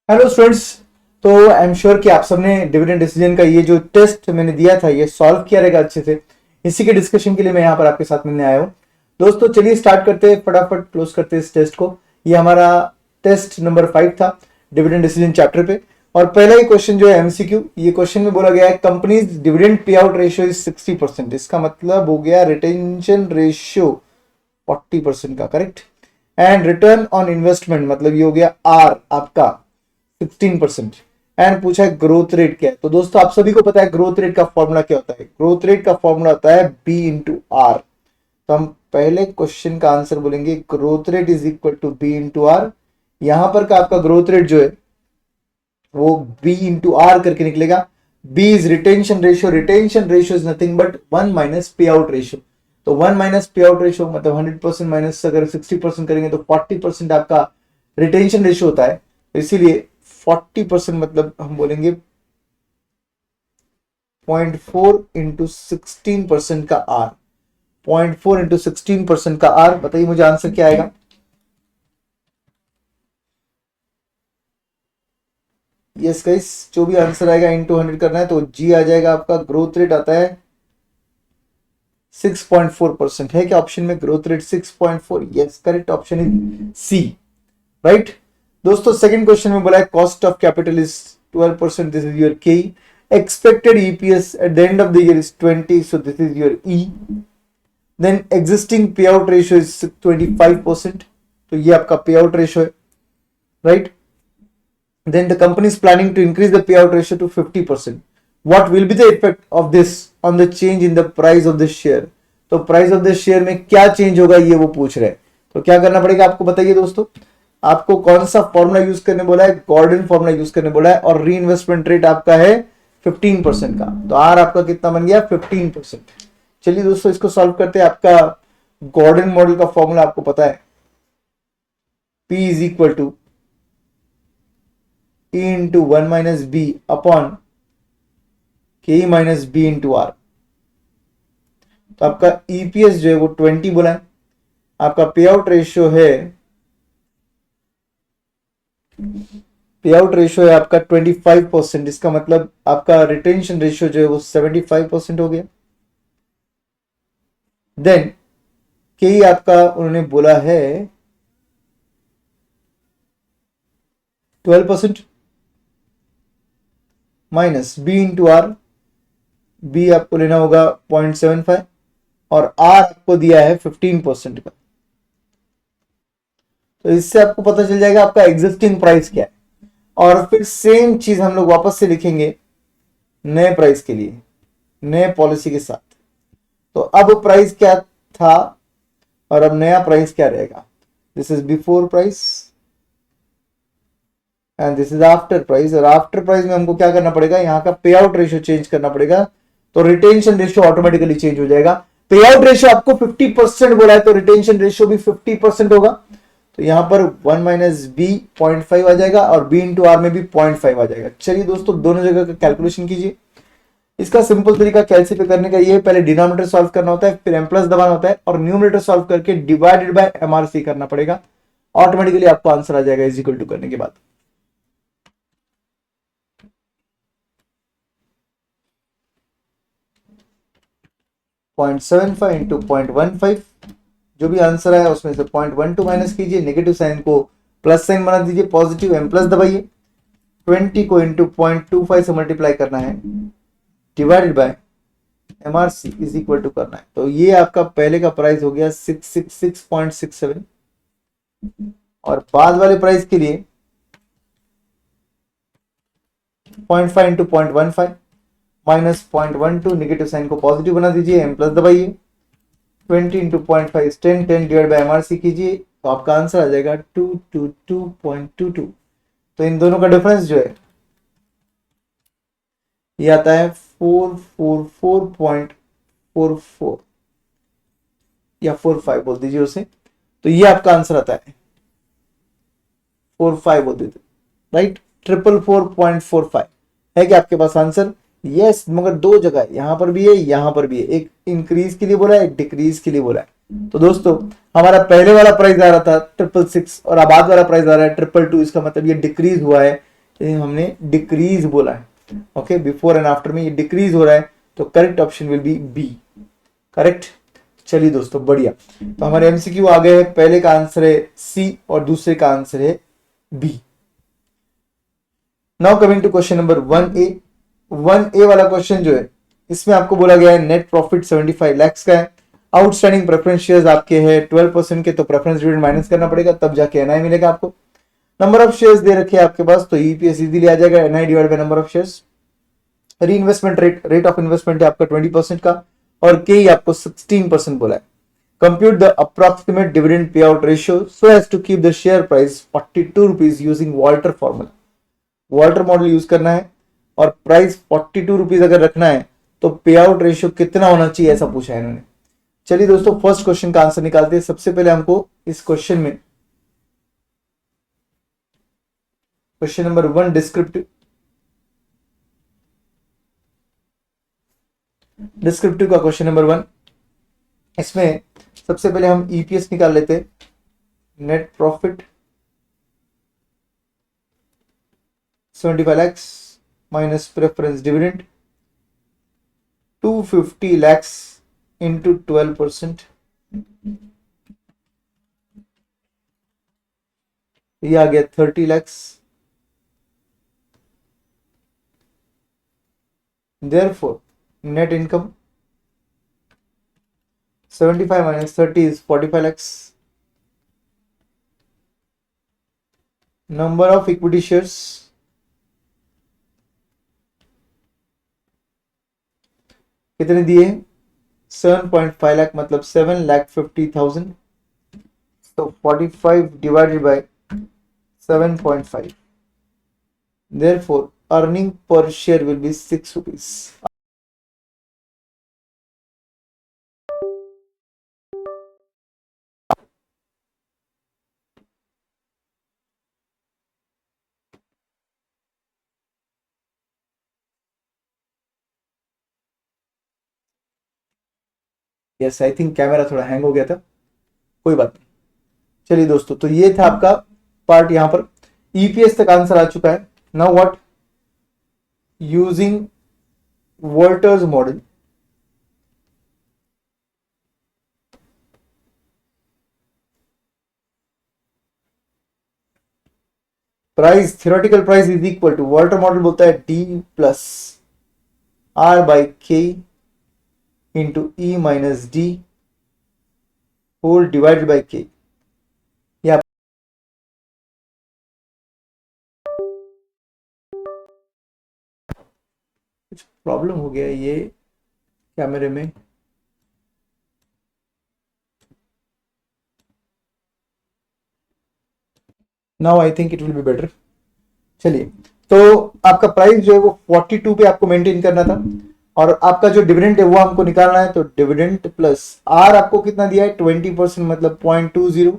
Hello students. तो I am sure कि आप सबने डिविडेंड डिसीजन का ये जो टेस्ट मैंने दिया था ये सॉल्व किया रहेगा अच्छे से। इसी के डिस्कशन के लिए मैं यहाँ पर आपके साथ मिलने आया हूँ। दोस्तों चलिए स्टार्ट करते हैं, फटाफट क्लोज करते हैं इस टेस्ट को। ये हमारा टेस्ट नंबर 5 था डिविडेंड डिसीजन चैप्टर पे। और पहला ही क्वेश्चन जो है एमसीक्यू, ये क्वेश्चन में बोला गया है companies dividend pay out ratio is 60%। इसका मतलब हो गया रिटेंशन रेशियो 40% का, correct. And return on investment मतलब ये हो गया आर आपका 16%। एंड पूछा है ग्रोथ रेट क्या है। तो दोस्तों आप सभी को पता है ग्रोथ रेट का फॉर्मूला क्या होता है। ग्रोथ रेट का फॉर्मूला होता है बी इंटू आर। तो हम पहले क्वेश्चन का आंसर बोलेंगे growth rate is equal to B into R. यहां पर का आपका ग्रोथ रेट जो है वो बी इंटू आर करके निकलेगा। B is retention ratio. Retention ratio is nothing but 1 minus पे आउट रेशियो। तो 1 माइनस पे आउट रेशियो मतलब 100% माइनस अगर 60% करेंगे तो 40% आपका रिटेंशन रेशियो होता है। इसीलिए 40% मतलब हम बोलेंगे 0.4 इंटू 16% का आर। 0.4 इंटू 16% का आर। बताइए मुझे आंसर क्या आएगा। यस गाइस, जो भी आंसर आएगा इंटू 100 करना है तो जी आ जाएगा आपका। ग्रोथ रेट आता है 6.4%। है क्या ऑप्शन में growth rate 6.4? Yes, correct option is C, right. दोस्तों सेकंड क्वेश्चन में बोला है cost of capital is 12%। This is your K. Expected EPS at the end of the year is 20, so this is your E. Then existing pay out ratio is 25%। तो ये आपका pay out ratio है, right. Then the company is planning to increase the payout ratio to 50%. What will be the effect of this on the change in the price of the share? तो price of the share में क्या change होगा ये वो पूछ रहे हैं। तो क्या करना पड़ेगा आपको बताइए दोस्तों। आपको कौन सा फॉर्मूला यूज करने बोला है? गॉर्डन फॉर्मूला यूज करने बोला है। और री इन्वेस्टमेंट रेट आपका है 15% का। तो आर आपका कितना बन गया? 15%। चलिए दोस्तों इसको सॉल्व करते हैं। आपका गॉर्डन मॉडल का फॉर्मूला आपको पता है, P is equal to E into 1 minus B upon K minus B into R. तो आपका ईपीएस जो है वो 20 बोला है। आपका पे आउट रेशियो है, पे आउट रेशियो है आपका 25%। इसका मतलब आपका रिटेंशन रेशियो जो है वो 75% हो गया। देन के आपका उन्होंने बोला है 12% minus B into R. B आपको लेना होगा 0.75 और आर आपको दिया है 15% का। तो इससे आपको पता चल जाएगा आपका एग्जिस्टिंग प्राइस क्या है। और फिर सेम चीज हम लोग वापस से लिखेंगे नए प्राइस के लिए, नए पॉलिसी के साथ। तो अब प्राइस क्या था और अब नया प्राइस क्या रहेगा। This is before price and this is after price. और आफ्टर प्राइस में हमको क्या करना पड़ेगा, यहाँ का पे आउट रेशियो चेंज करना पड़ेगा। तो रिटेंशन रेशियो ऑटोमेटिकली चेंज हो जाएगा। पे आउट रेशियो आपको 50% बोला है तो रिटेंशन रेशियो भी 50% होगा। तो यहां पर 1 माइनस बी 0.5 आ जाएगा और बी इंटू आर में भी 0.5 आ जाएगा। चलिए दोस्तों दोनों जगह का कैलकुलेशन कीजिए। इसका सिंपल तरीका कैलसी पे करने का ये है, पहले डिनोमिनेटर सॉल्व करना होता है, फिर एम प्लस दबाना होता है और न्यूमरेटर सॉल्व करके डिवाइडेड बाय एमआरसी करना पड़ेगा। ऑटोमेटिकली आपको आंसर आ जाएगा इज इक्वल टू करने के बाद। .75 इंटू 0.15, जो भी आंसर आया उसमें से 0.12 माइनस कीजिए, नेगेटिव साइन को प्लस साइन बना दीजिए, पॉजिटिव एम प्लस दबाइए, 20 को इंटू 0.25 से मल्टीप्लाई करना है, divided by MRC is equal to करना है। तो ये आपका पहले का प्राइस हो गया 666.67 और बाद वाले प्राइस के लिए 0.5 इंटू 0.15 माइनस 0.12, नेगेटिव साइन को पॉजिटिव बना दीजिए, एम प्लस दबाइए, 20 इंटू 0.5 10 10 डिवाइड बाय एमआरसी कीजिए। तो आपका आंसर आ जाएगा 222.22। तो इन दोनों का डिफरेंस जो है ये आता है 444.44 या 45 बोल दीजिए उसे। तो ये आपका आंसर आता है 45 बोल दीजिए, राइट। 444.45 है क्या आपके पास आंसर? यस, मगर दो जगह है, यहां पर भी है यहां पर भी है। एक इंक्रीज के लिए बोला है, एक डिक्रीज के लिए बोला है। तो दोस्तों हमारा पहले वाला प्राइस आ रहा था 666 और अब बाद वाला प्राइस आ रहा है 222। इसका मतलब ये डिक्रीज हुआ है, ये हमने डिक्रीज बोला है। ओके, बिफोर एंड आफ्टर में ये डिक्रीज हो रहा है, तो correct option will be B. Correct. चलिए दोस्तों, बढ़िया। तो हमारे एमसीक्यू आ गए हैं। पहले का आंसर है सी और दूसरे का आंसर है B. Now coming to question number 1A। 1A वाला क्वेश्चन जो है, इसमें आपको बोला गया है नेट प्रॉफिट 75 लाख का है। आउटस्टैंडिंग प्रेफरेंस शेयर्स आपके हैं 12% के, तो प्रेफरेंस डिविडेंड माइनस करना पड़ेगा, तब जाके एनआई मिलेगा आपको। नंबर ऑफ शेयर्स दे रखे हैं आपके पास, तो ईपीएस इजीली आ जाएगा, NI divide by number of shares. Reinvestment rate of investment है आपका 20% का, और के आपको 16% बोला है। कंप्यूट द अप्रॉक्सिमेट डिविडेंड पे out ratio so as to keep the share price 42 rupees using Walter formula. Walter model use करना है, और प्राइस 42 रुपीज अगर रखना है, तो पे आउट रेशियो कितना होना चाहिए, ऐसा पूछा है इन्होंने। चलिए दोस्तों, फर्स्ट क्वेश्चन का आंसर निकालते हैं। सबसे पहले हमको इस क्वेश्चन में क्वेश्चन नंबर 1 डिस्क्रिप्टिव का क्वेश्चन नंबर 1, इसमें सबसे पहले हम ईपीएस निकाल लेते हैं। Net profit 75 lakhs minus preference dividend 250 lakhs into 12%, ये आ गया 30 lakhs। Therefore net income 75 minus 30 is 45 lakhs। Number of equity shares कितने दिए? 7.5 लाख, मतलब 7,50,000। तो 45 divided by 7.5, therefore earning per share will be 6 rupees। Yes, I think camera थोड़ा hang हो गया था, कोई बात नहीं। चलिए दोस्तों, तो ये था आपका पार्ट। यहां पर ईपीएस तक आंसर आ चुका है। Now what, using Walter's model, price, theoretical price is equal to, Walter model बोलता है D plus R by K into E minus D whole divided by K. कुछ प्रॉब्लम हो गया ये कैमरे में। Now I think it will be better. चलिए, तो आपका प्राइस जो है वो 42 पे आपको मेंटेन करना था, और आपका जो डिविडेंड है वो हमको निकालना है। तो डिविडेंड प्लस आर आपको कितना दिया है 20%, मतलब 0.20,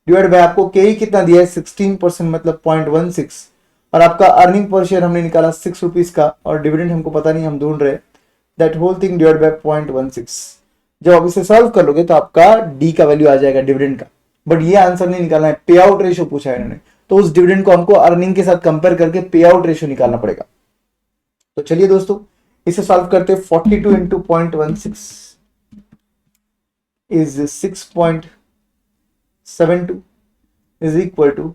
डिवाइड बाय आपको के कितना दिया है 16%, मतलब 0.16, और आपका अर्निंग पर शेयर हमने निकाला 6 रुपीज का, और डिविडेंड हमको पता नहीं, हम ढूंढ रहे हैं। That whole thing divide by 0.16। जब आप इसे सॉल्व कर लोगे तो आपका डी का वैल्यू आ जाएगा डिविडेंड का। बट ये आंसर नहीं निकालना है, पे आउट रेशियो पूछा है इन्होंने, तो उस डिविडेंड को हमको अर्निंग के साथ कंपेयर करके पे आउट रेशियो निकालना पड़ेगा। तो चलिए दोस्तों, इसे सॉल्व करते हैं। 42 into 0.16 is 6.72 is equal to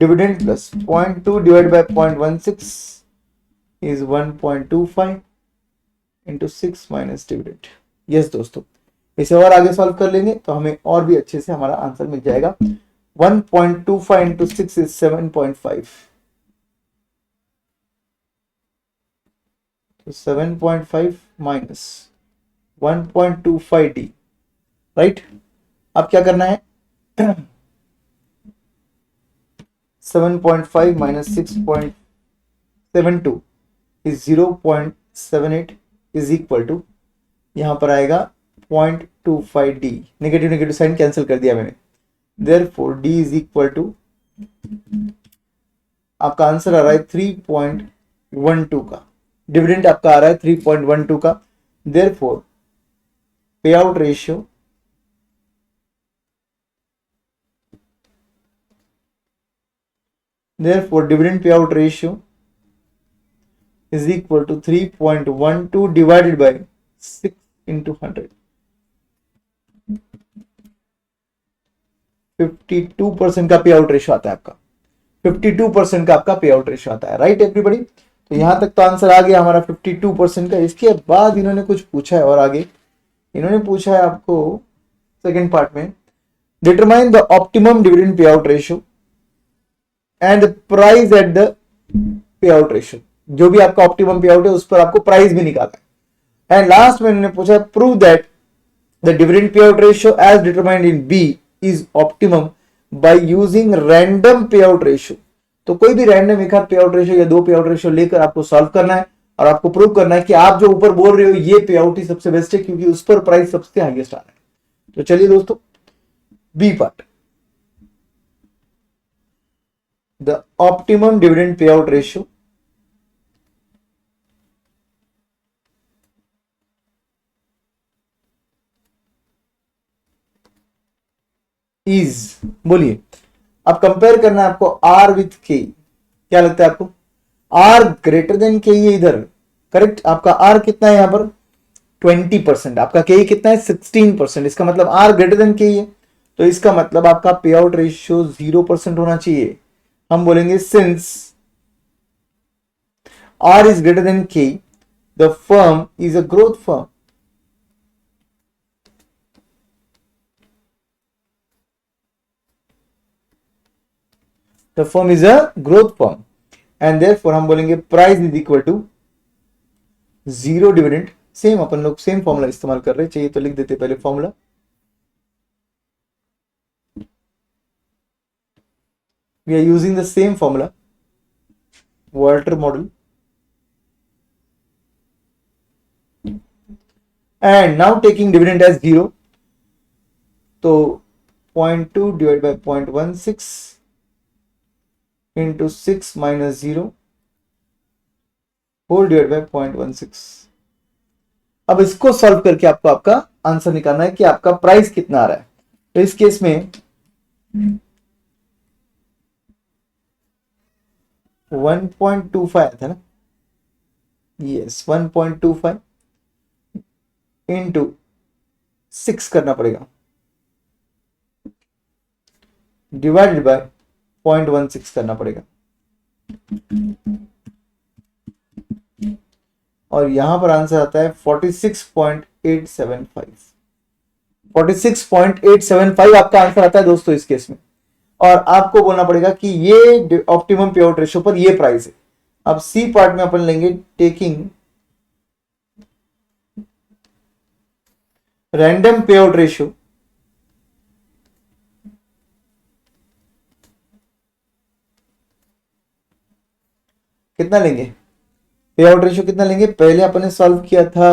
dividend plus 0.2 divide by 0.16 is 1.25 into 6 minus dividend. Yes दोस्तों, इसे और आगे सॉल्व कर लेंगे तो हमें और भी अच्छे से हमारा आंसर मिल जाएगा। 1.25 इंटू 6 इज 7.5, तो 7.5 माइनस 1.25 डी, राइट। अब क्या करना है, 7.5 minus 6.72 is 0.78 is equal to, यहां पर आएगा 0.25 D. Negative negative sign cancel कर दिया मैंने। Therefore D is equal to, आपका आंसर आ रहा है 3.12 का, डिविडेंड आपका आ रहा है 3.12 का। देयरफॉर पे out ratio Therefore dividend payout ratio is equal to 3.12 divided by 6 into 100. 52% का पे आउट रेशियो आता है आपका, 52% का आपका पे आउट रेशियो आता है, राइट एवरीबडी। तो यहां तक तो आंसर आ गया हमारा 52% का। इसके बाद इन्होंने कुछ पूछा है, और आगे इन्होंने पूछा है आपको सेकंड पार्ट में, डिटरमाइन द ऑप्टिमम डिविडेंड पे out ratio and price at the pay out ratio. जो भी आपका ऑप्टिमम पे आउट है उस पर आपको प्राइस भी निकालना है। एंड लास्ट में इन्होंने पूछा प्रूव दैट द डिविडेंड पे out ratio as determined in B is optimum by using random पे आउट रेशियो। तो कोई भी रैंडम एक आध पे आउट रेशियो या 2 पे आउट रेशियो लेकर आपको सॉल्व करना है, और आपको प्रूव करना है कि आप जो ऊपर बोल रहे हो ये पे आउट ही सबसे बेस्ट है, क्योंकि उस पर प्राइस सबसे हाईएस्ट आ रहा है। तो चलिए दोस्तों, B part, the optimum dividend पे आउट रेशियो इज, बोलिए, अब कंपेयर करना है आपको आर विथ के। क्या लगता है आपको? आर ग्रेटर देन के है इधर, करेक्ट। आपका आर कितना है यहां पर? 20%। आपका के कितना है? 16%। इसका मतलब आर ग्रेटर देन के है, तो इसका मतलब आपका पे आउट रेशियो 0% होना चाहिए। हम बोलेंगे since R is greater than K, the firm is a growth firm. The firm is a growth firm, and therefore हम बोलेंगे price is equal to 0 dividend. Same अपन लोग सेम फॉर्मूला इस्तेमाल कर रहे हैं, चाहिए तो लिख देते पहले formula. We are using the same formula, Walter model. And now taking dividend as 0, तो 0.2 divide by 0.16 into 6 minus 0 whole divided by 0.16। अब इसको सॉल्व करके आपको आपका आंसर निकालना है कि आपका प्राइस कितना आ रहा है। तो इस केस में 1.25 आया था ना, यस 1.25 इंटू 6 करना पड़ेगा डिवाइडेड बाय 0.16 करना पड़ेगा, और यहां पर आंसर आता है 46.875। 46.875 आपका आंसर आता है दोस्तों इस केस में। और आपको बोलना पड़ेगा कि ये ऑप्टिमम पे आउट रेशियो पर ये प्राइस है। अब सी पार्ट में अपन लेंगे टेकिंग रैंडम पे आउट रेशियो कितना लेंगे, पे आउट रेशियो कितना लेंगे। पहले अपन ने सॉल्व किया था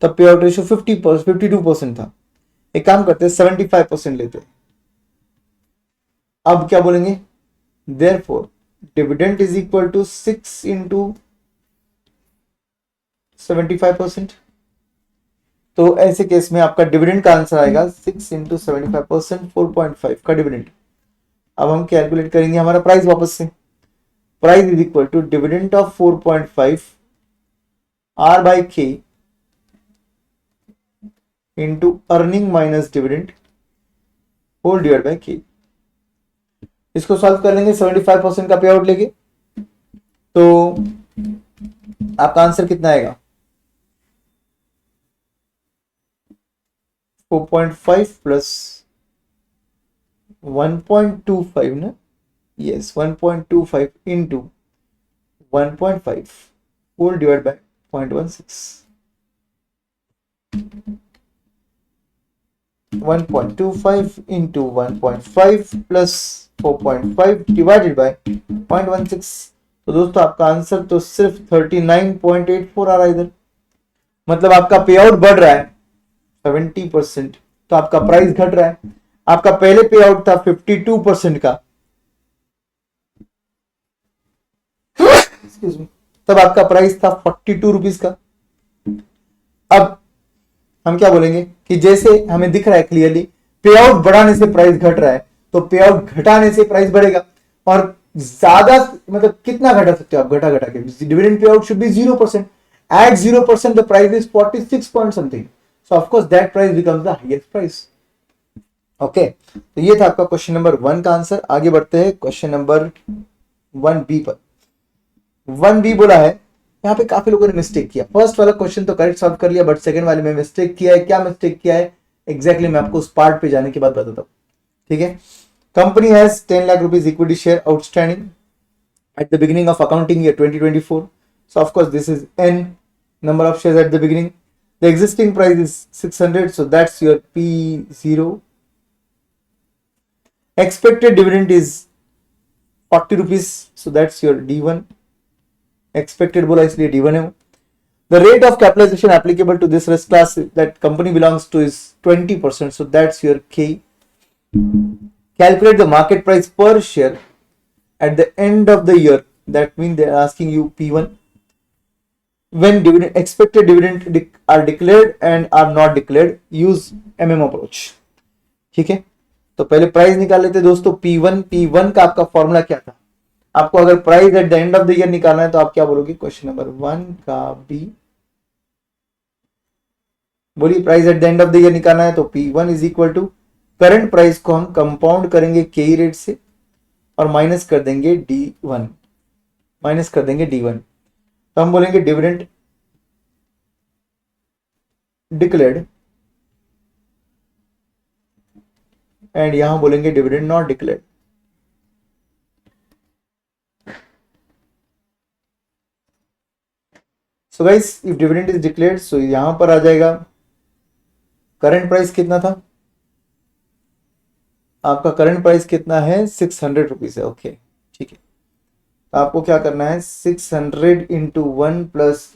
तब पे आउट रेशियो 52% था। एक काम करते हैं 75% लेते हैं। अब क्या बोलेंगे, therefore dividend is equal to 6 into 75%। तो ऐसे केस में आपका डिविडेंड का आंसर आएगा 6 इंटू 75%, 4.5 का डिविडेंड। अब हम कैलकुलेट करेंगे हमारा प्राइस वापस से। Price is equal to dividend of 4.5 R by K into earning minus dividend whole divide by K. इसको सॉल्व कर लेंगे 75% का पे आउट लेके, तो आपका आंसर कितना आएगा 4.5 प्लस 1.25 ना, yes 1.25 into 1.5 whole divide by 0.16। 1.25 into 1.5 plus 4.5 divided by 0.16। तो दोस्तों आपका आंसर तो सिर्फ 39.84 आ रहा है इधर। मतलब आपका पे आउट बढ़ रहा है 70%, तो आपका प्राइस घट रहा है। आपका पहले पे आउट था 52% का, तब आपका प्राइस था 42 रुपीज का। अब हम क्या बोलेंगे कि जैसे हमें दिख रहा है क्लियरली पे आउट बढ़ाने से प्राइस घट रहा है, तो पे आउट घटाने से प्राइस बढ़ेगा, और ज्यादा मतलब कितना घटा सकते हो आप, घटा घटा के dividend payout should be 0%. At 0% the price is 46 point something, so of course that price becomes the highest price. Okay, तो ये था आपका क्वेश्चन नंबर 1 का आंसर. आगे बढ़ते हैं क्वेश्चन नंबर 1B पर. 1B बोला है, यहाँ पे काफी लोगों ने मिस्टेक किया. फर्स्ट वाला क्वेश्चन तो करेक्ट सॉल्व कर लिया, बट सेकंड वाले में मिस्टेक किया है. क्या मिस्टेक किया है एग्जैक्टली मैं आपको उस पार्ट पे जाने के बाद बताता हूँ. ठीक है. Company has 10 lakh rupees equity share outstanding at the beginning of accounting year 2024. So of course this is n number of shares at the beginning. The existing price is 600, so that's your P0. Expected dividend is 40 rupees, so that's your D1. Expected बोला इसलिए D1 है. The rate of capitalization applicable to this risk class that company belongs to is 20%, so that's your K. Calculate the market price per share at the end of the year. That means they are asking you P1. When dividend expected dividend are declared and are not declared, use MM approach. ठीक है. तो पहले price निकाल लेते दोस्तों. P1 का आपका formula क्या था? आपको अगर price at the end of the year निकालना है तो आप क्या बोलोगे? क्वेश्चन नंबर 1 का B. बोलिए, price at the end of the year निकालना है तो P1 is equal to current price को हम कंपाउंड करेंगे के रेट से और माइनस कर देंगे D1, माइनस कर देंगे D1. तो हम बोलेंगे डिविडेंड डिक्लेयर्ड एंड यहां बोलेंगे dividend not declared. So guys, if dividend is declared, so यहां पर आ जाएगा करंट प्राइस कितना था आपका. करंट प्राइस कितना है? 600 रुपीज है. ओके, ठीक है. तो आपको क्या करना है? 600 इंटू 1 प्लस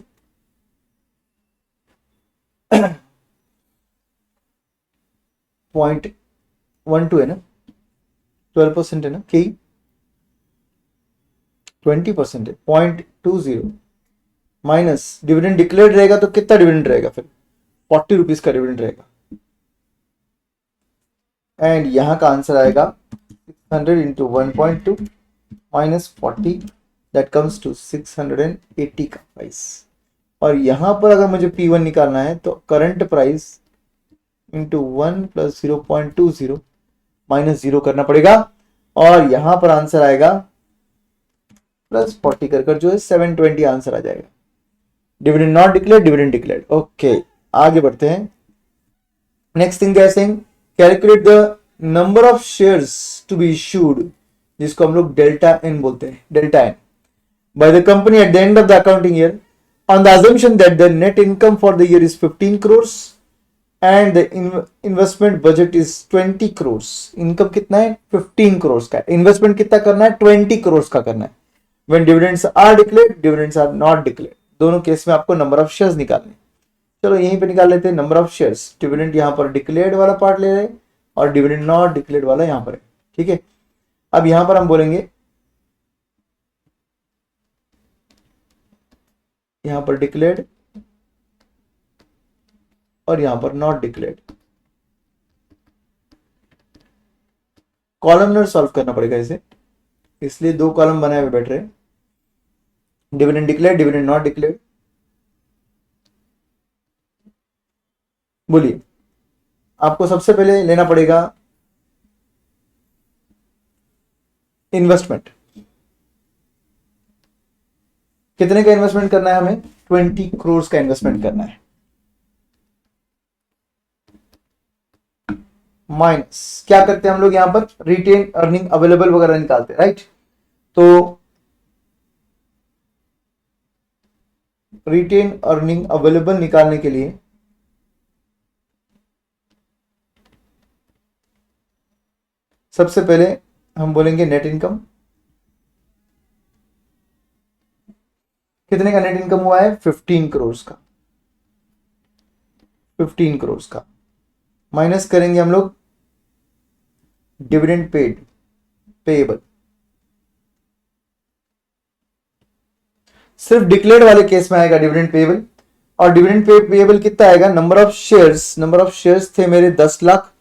0.12 है ना, 12% है ना, कि 20% है, 0.20 माइनस डिविडेंड डिक्लेयर्ड रहेगा तो कितना डिविडेंड रहेगा? फिर 40 रुपीज का डिविडेंड रहेगा. एंड यहां का आंसर आएगा 600 into 1.2 minus 40, that comes to 680 का प्राइस. और यहां पर अगर मुझे P1 निकालना है तो current price into 1 plus 0.20 minus 0 करना पड़ेगा और यहां पर आंसर आएगा प्लस 40 कर जो है 720 आंसर आ जाएगा. Dividend not declared, dividend declared. Okay, आगे बढ़ते हैं. नेक्स्ट थिंग क्या है? Calculate the number of shares to be issued, जिसको हम लोग डेल्टा एन बोलते हैं, delta N, by the company at the end of the accounting year on the assumption that the net income for the year is 15 crores and the investment budget is 20 crores. Income कितना है? 15 crores का. Investment कितना करना है? 20 crores का करना है. When dividends are declared, dividends are not declared. दोनों केस में आपको नंबर ऑफ शेयर्स निकालने. चलो यहीं पे निकाल लेते हैं नंबर ऑफ शेयर्स. डिविडेंड यहां पर डिक्लेयर्ड वाला पार्ट ले रहे हैं और डिविडेंड नॉट डिक्लेयर्ड वाला यहां पर है. ठीक है. अब यहां पर हम बोलेंगे, यहां पर डिक्लेयर्ड और यहां पर नॉट डिक्लेयर्ड. कॉलमनर सॉल्व करना पड़ेगा इसे, इसलिए 2 कॉलम बनाए हुए बैठ रहे हैं. Dividend declared, dividend not declared. बोलिए, आपको सबसे पहले लेना पड़ेगा इन्वेस्टमेंट. कितने का इन्वेस्टमेंट करना है हमें? 20 crores का इन्वेस्टमेंट करना है. माइनस क्या करते हैं हम लोग यहां पर? रिटेन अर्निंग अवेलेबल वगैरह निकालते हैं, राइट? तो रिटेन अर्निंग अवेलेबल निकालने के लिए सबसे पहले हम बोलेंगे नेट इनकम. कितने का नेट इनकम हुआ है? 15 crores का. 15 crores का माइनस करेंगे हम लोग डिविडेंड पेड पेएबल. सिर्फ डिक्लेयर्ड वाले केस में आएगा डिविडेंड पेएबल. और डिविडेंड पेएबल कितना आएगा? नंबर ऑफ शेयर्स थे मेरे 10 लाख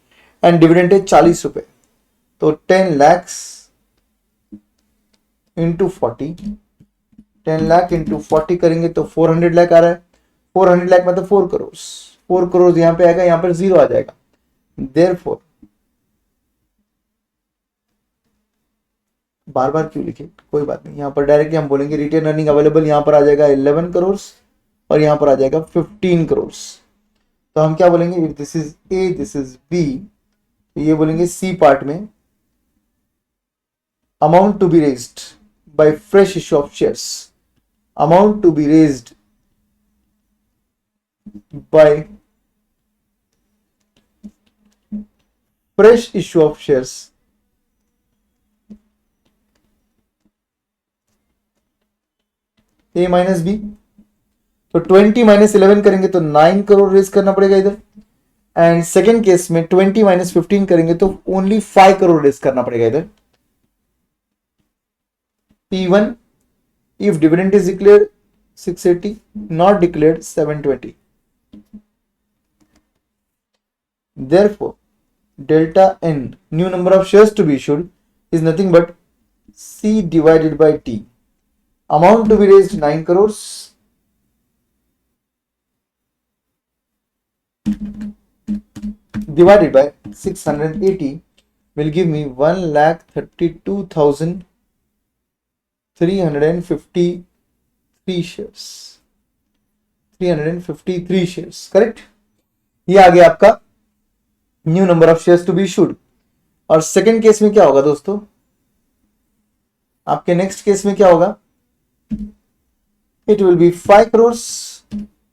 एंड डिविडेंड है 40 रुपए, तो 10 lakhs इंटू 40, 10 लाख इंटू 40 करेंगे तो 400 लाख आ रहा है। 400 लाख मतलब 4 करोड़। 4 करोड़ यहाँ पे आएगा, यहाँ पर जीरो आ जाएगा। देयरफॉर, बार बार क्यों लिखे, कोई बात नहीं, यहाँ पर डायरेक्टली हम बोलेंगे रिटेन अर्निंग अवेलेबल, यहाँ पर आ जाएगा 11 करोड़ और यहाँ पर आ जाएगा 15 करोड़। तो हम क्या बोलेंगे, if this is A this is B, तो ये बोलेंगे सी पार्ट में amount to be raised by fresh issue of shares, amount to be raised by fresh issue of shares A minus B. तो 20 माइनस 11 करेंगे तो 9 crore raise करना पड़ेगा इधर। एंड सेकेंड केस में 20 माइनस 15 करेंगे तो ओनली 5 करोड़ रेज करना पड़ेगा इधर। P1 if dividend is declared 680, not declared 720. Therefore, delta n, new number of shares to be issued, is nothing but C divided by T. Amount to be raised 9 crores. Divided by 680 will give me 1,32,353 shares. 353 shares, correct. ये आ गया आपका new number of shares to be issued. और second case में क्या होगा दोस्तों, आपके नेक्स्ट केस में क्या होगा, it will be 5 crores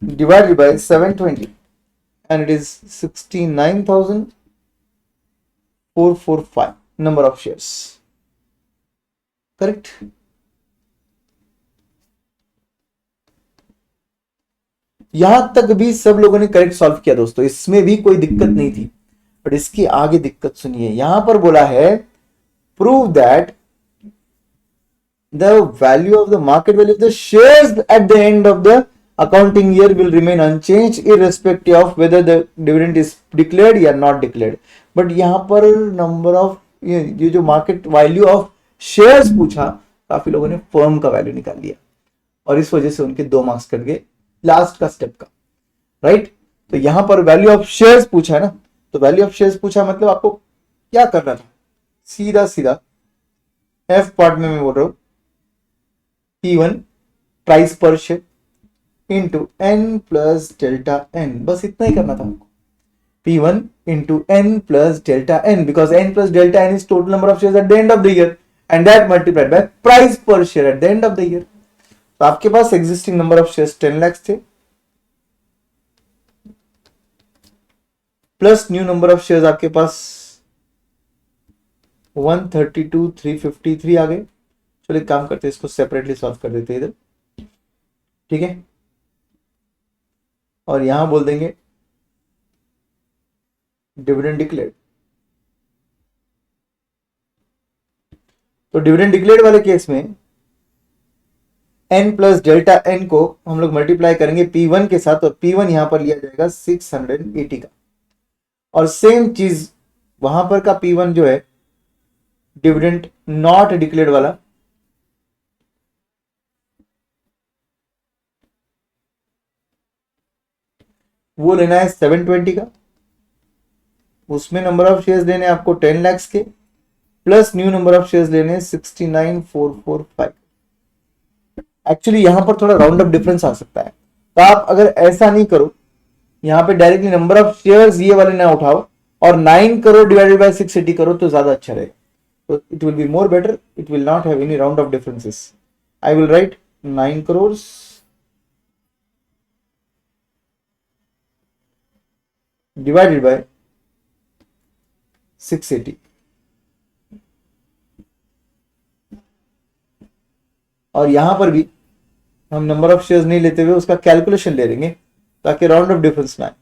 divided by 720 and it is 69,445 number of shares, correct। यहां तक भी सब लोगों ने करेक्ट सॉल्व किया दोस्तों, इसमें भी कोई दिक्कत नहीं थी। बट इसकी आगे दिक्कत सुनिए, यहां पर बोला है prove that the value of the market value of the shares at the end of the accounting year will remain unchanged irrespective of whether the dividend is declared या not declared। बट यहां पर number of ये जो market value of shares पूछा, काफी लोगों ने firm का वैल्यू निकाल लिया और इस वजह से उनके 2 मार्क्स कट गए लास्ट का स्टेप का, राइट। तो यहां पर वैल्यू ऑफ शेयर्स पूछा है ना, तो वैल्यू ऑफ शेयर्स पूछा मतलब आपको क्या करना था, सीधा सीधा एफ पार्ट में मैं बोल रहा हूं P1 price per share into N plus delta N, बस इतना ही करना था हमको। P1 into N plus delta N, because N plus delta N is total number of shares at the end of the year and that multiplied by price per share at the end of the year. तो आपके पास existing number of shares 10 lakh थे, plus new number of shares आपके पास 132,353 आ गए। चलो एक काम करते हैं, इसको सेपरेटली सॉल्व कर देते हैं इधर, ठीक है। और यहां बोल देंगे डिविडेंड डिक्लेयर्ड। तो डिविडेंड डिक्लेयर्ड वाले केस में n प्लस डेल्टा n को हम लोग मल्टीप्लाई करेंगे P1 के साथ, और P1 यहां पर लिया जाएगा 680 का। और सेम चीज वहां पर का P1 जो है डिविडेंड नॉट डिक्लेयर्ड वाला, वो लेना है 720 का। उसमें नंबर ऑफ शेयर्स लेने आपको 10 लाख के, plus new number of shares लेने 69,445। एक्चुअली यहां पर थोड़ा राउंड अप डिफरेंस आ सकता है, तो आप अगर ऐसा नहीं करो, यहां पे डायरेक्टली नंबर ऑफ शेयर्स ये वाले ना उठाओ और 9 करोड़ डिवाइडेड बाय 680 करो तो ज्यादा अच्छा रहेगा। तो it will be more better, it will not have any round of differences. I will write 9 crore divided by 680, और यहां पर भी हम नंबर ऑफ शेयर्स नहीं लेते हुए उसका कैलकुलेशन ले लेंगे ताकि राउंड ऑफ डिफरेंस ना आए।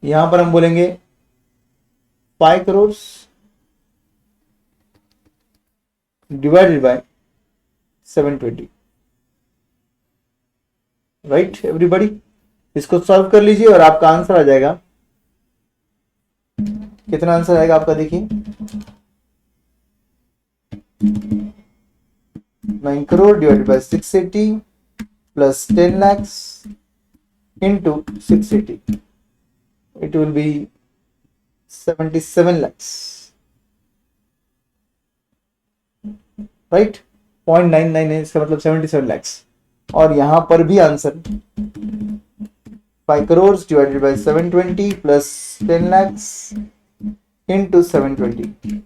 यहां पर हम बोलेंगे 5 crore divided by 720, right everybody. इसको सॉल्व कर लीजिए और आपका आंसर आ जाएगा, कितना आंसर आएगा आपका देखिए 9 crore divided by 680 plus 10 lakhs into 680. It will be 77 lakhs. Right 0.99 है, इसका मतलब 77 lakhs. और यहां पर भी answer 5 crores divided by 720 plus 10 lakhs into 720.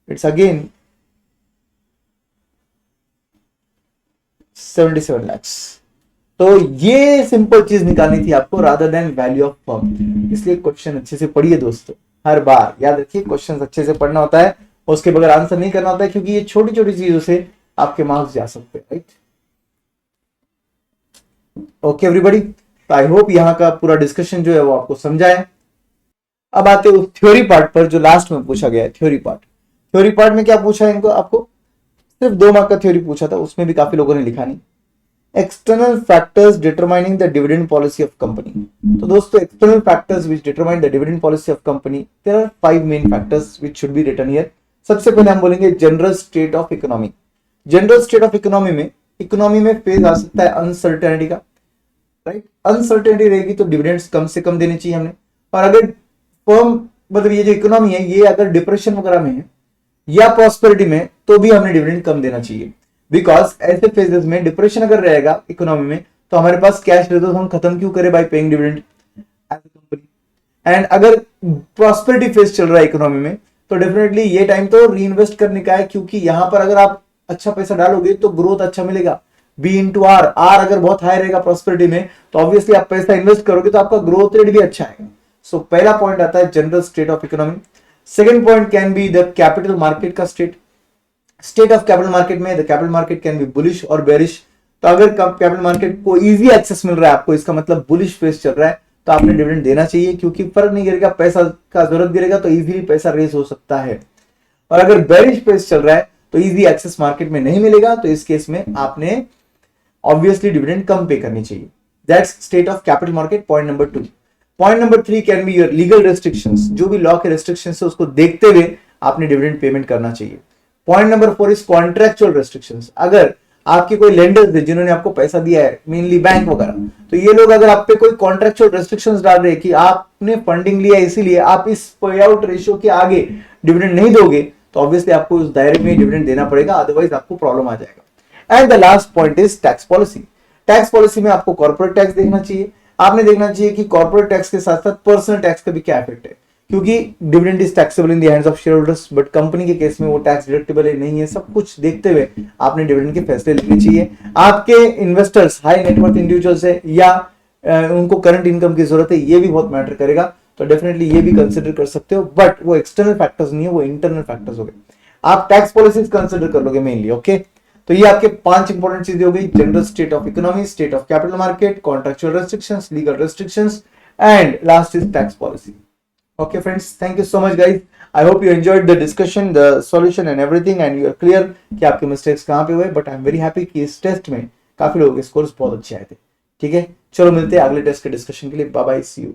It's again 77 lakhs. तो ये सिंपल चीज निकालनी थी आपको rather than value of firm. इसलिए क्वेश्चन अच्छे से पढ़िए दोस्तों. हर बार याद रखिए क्वेश्चन अच्छे से पढ़ना होता है, उसके बगैर आंसर नहीं करना होता है, क्योंकि ये छोटी छोटी चीजों से आपके मार्क्स जा सकते हैं. राइट. ओके एवरीबॉडी, तो आई होप यहाँ का पूरा डिस्कशन जो है वो आपको समझा है. अब आते हैं उस थ्योरी पार्ट पर जो लास्ट में पूछा गया है. थ्योरी पार्ट में क्या पूछा है इनको, आपको सिर्फ 2 मार्क का थ्योरी पूछा था, उसमें भी काफी लोगों ने लिखा नहीं. External factors determining the dividend policy of company. तो दोस्तों external factors which determine the dividend policy of company, there are 5 main factors which should be written here. सबसे पहले हम बोलेंगे general state of economy. General state of economy में phase आ सकता है अनसर्टेनिटी का. राइट. अनसर्टेनिटी रहेगी तो डिविडेंड्स कम से कम देने चाहिए हमने. और अगर फर्म मतलब ये जो इकोनॉमी है ये अगर डिप्रेशन वगैरह में है या प्रॉस्पेरिटी में तो भी हमने डिविडेंड कम देना चाहिए. बिकॉज ऐसे फेजेस में डिप्रेशन अगर रहेगा इकोनॉमी में तो हमारे पास कैश रिजर्व हम खत्म क्यों करें by paying dividend as a company. And अगर प्रॉस्पेरिटी फेज चल रहा है इकोनॉमी में तो डेफिनेटली ये टाइम तो री इन्वेस्ट करने का है, क्योंकि यहां पर अगर आप अच्छा पैसा डालोगे तो ग्रोथ अच्छा मिलेगा. बी इंटू आर अगर बहुत हाई रहेगा प्रॉस्पेरिटी में तो ऑब्वियसली आप पैसा इन्वेस्ट करोगे तो आपका ग्रोथ रेट भी अच्छा आएगा. सो पहला पॉइंट आता है general state of economy. Second point can be the capital market का स्टेट ऑफ कैपिटल मार्केट में. The capital market can be bullish और बेरिश. तो अगर कैपिटल मार्केट को इजी एक्सेस मिल रहा है आपको, इसका मतलब बुलिश फेज चल रहा है, तो आपने डिविडेंड देना चाहिए, क्योंकि फर्क नहीं गिरेगा, पैसा का जरूरत गिरेगा तो इजीली पैसा रेज हो सकता है. और अगर बेरिश फेज चल रहा है तो इजी एक्सेस मार्केट में नहीं मिलेगा, तो इस केस में आपने ऑब्वियसली डिविडेंड कम पे करनी चाहिए. That's state of capital market. Point number 2. Point number 3 can be your legal restrictions. जो भी लॉ के रेस्ट्रिक्शंस है उसको देखते हुए आपने डिविडेंड पेमेंट करना चाहिए. Point number 4 is contractual restrictions. अगर आपके कोई लेंडर्स है जिन्होंने आपको पैसा दिया है, मेनली बैंक वगैरह, तो ये लोग अगर आप पे कोई कॉन्ट्रेक्चुअल रेस्ट्रिक्शंस डाल रहे हैं कि आपने फंडिंग लिया इसीलिए आप इस पे आउट रेशियो के आगे डिविडेंड नहीं दोगे, तो ऑब्वियसली आपको उस दायरे में डिविडेंड देना पड़ेगा, अदरवाइज आपको प्रॉब्लम आ जाएगा. And the last point is tax policy. Tax policy में आपको कॉर्पोरेट टैक्स देखना चाहिए. आपने देखना चाहिए कि कॉर्पोरेट टैक्स के साथ साथ पर्सनल टैक्स का भी क्या इफेक्ट है, क्योंकि dividend is taxable in the hands of share holders, but company के केस में वो टैक्स डिडक्टेबल नहीं है. सब कुछ देखते हुए आपने डिविडेंड के फैसले लेने चाहिए. आपके इन्वेस्टर्स हाई नेटवर्थ इंडिविजुअल्स है या उनको करंट इनकम की जरूरत है, ये भी बहुत मैटर करेगा, तो डेफिनेटली ये भी कंसिडर कर सकते हो, बट वो एक्सटर्नल फैक्टर्स नहीं है, वो इंटरनल फैक्टर्स हो गए. आप टैक्स पॉलिसीज कंसिडर कर लोगे मेनली. ओके, तो ये आपके 5 इंपॉर्टेंट चीजें हो गई. General state of economy, state of capital market, contractual restrictions, legal restrictions, and last is tax policy. Okay friends, thank you so much guys. I hope you enjoyed the discussion, the solution and everything, and you are clear कि आपके mistakes कहाँ पे हुए. But I am very happy कि इस test में काफी लोगों के स्कोर्स बहुत अच्छे आए थे. ठीक है, चलो मिलते हैं अगले टेस्ट के डिस्कशन के लिए. Bye bye, see you.